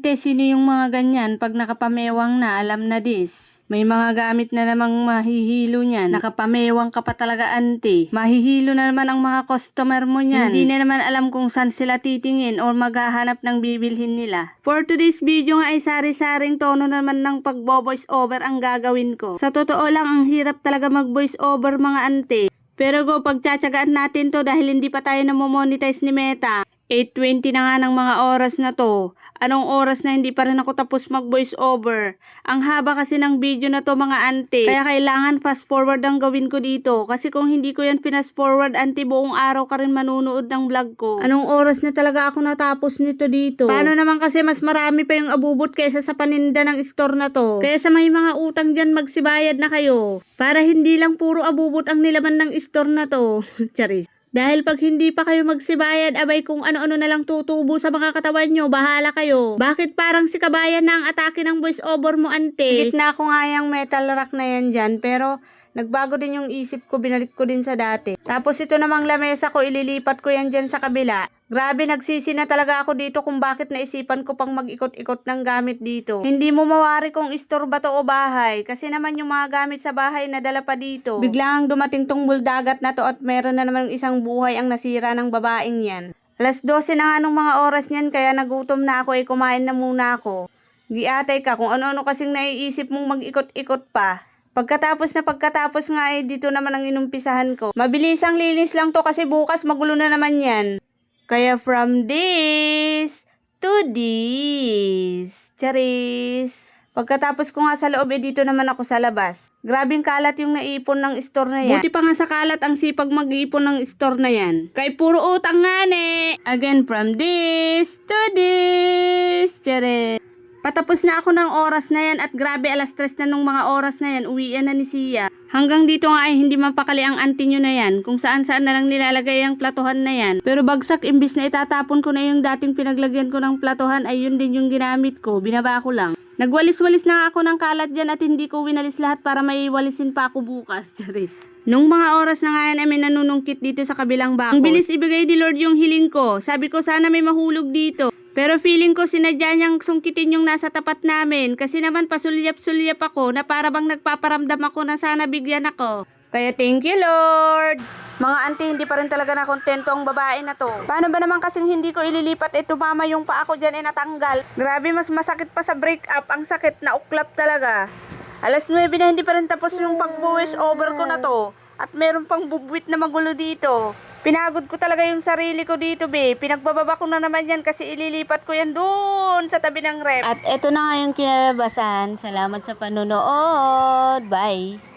ante, sino yung mga ganyan? Pag nakapamewang na, alam na this. May mga gamit na namang mahihilo niyan. Nakapamewang ka pa talaga, ante. Mahihilo na naman ang mga customer mo niyan. Hindi na naman alam kung saan sila titingin or maghahanap ng bibilhin nila. For today's video nga ay sari-saring tono naman ng pagbo-voice over ang gagawin ko. Sa totoo lang, ang hirap talaga mag-voice over mga ante. Pero go, pagtsatsagaan natin to dahil hindi pa tayo namomonetize ni Meta. 8:20 na nga ng mga oras na to. Anong oras na hindi pa rin ako tapos mag voice over? Ang haba kasi ng video na to mga ante. Kaya kailangan fast forward ang gawin ko dito. Kasi kung hindi ko yan fast forward, ante, buong araw ka rin manunood ng vlog ko. Anong oras na talaga ako natapos nito dito? Paano naman kasi mas marami pa yung abubot kaysa sa paninda ng store na to? Kaya sa may mga utang dyan, magsibayad na kayo. Para hindi lang puro abubot ang nilaman ng store na to. Charis. Dahil pag hindi pa kayo magsibayad, abay kung ano-ano na lang tutubo sa mga katawan nyo, bahala kayo. Bakit parang si Kabayan na ang atake ng voice over mo, ante? Gitna ko nga yung metal rack na yan dyan, pero nagbago din yung isip ko, binalik ko din sa dati. Tapos ito namang lamesa ko, ililipat ko yan dyan sa kabila. Grabe, nagsisi na talaga ako dito kung bakit naisipan ko pang mag-ikot-ikot ng gamit dito. Hindi mo mawari kung store ba to o bahay. Kasi naman yung mga gamit sa bahay nadala pa dito. Biglang dumating tong buldagat na to at meron na naman isang buhay ang nasira ng babaeng yan. Alas 12 na nga nung mga oras niyan, kaya nagutom na ako, kumain na muna ako. Giatay ka kung ano-ano kasing naiisip mong mag-ikot-ikot pa. Pagkatapos nga dito naman ang inumpisahan ko. Mabilis ang linis lang to kasi bukas magulo na naman yan. Kaya from this to this. Charis. Pagkatapos ko nga sa loob, dito naman ako sa labas. Grabing kalat yung naipon ng store na yan. Buti pa nga sa kalat ang sipag mag-ipon ng store na yan. Kay puro utang nga ne. Again from this to this. Charis. Patapos na ako ng oras na yan at grabe, alas 3 na nung mga oras na yan, uwian na ni Sia. Hanggang dito nga ay hindi mapakali ang auntie nyo na yan, kung saan-saan na lang nilalagay ang platuhan na yan. Pero bagsak, imbis na itatapon ko na yung dating pinaglagyan ko ng platuhan, ay yun din yung ginamit ko, binaba ko lang. Nagwalis-walis na ako ng kalat dyan at hindi ko winalis lahat para may walisin pa ako bukas. Charis. Nung mga oras na nga yan ay may nanunungkit dito sa kabilang bakod. Ang bilis ibigay ni Lord yung hiling ko. Sabi ko sana may mahulog dito. Pero feeling ko sinadya niyang sungkitin yung nasa tapat namin. Kasi naman pasulyap-sulyap ako na para bang nagpaparamdam ako na sana bigyan ako. Kaya thank you Lord. Mga auntie, hindi pa rin talaga na kontento ang babae na to. Paano ba naman kasing hindi ko ililipat, tumama yung paa ko dyan, natanggal. Grabe, mas masakit pa sa break up. Ang sakit, na uklap talaga. Alas 9 na hindi pa rin tapos yung pag-voice over ko na to. At meron pang bubwit na magulo dito. Pinagod ko talaga yung sarili ko dito, be. Pinagbababa ko na naman yan kasi ililipat ko yan doon sa tabi ng rep. At eto na nga yung kinalabasan. Salamat sa panonood. Bye!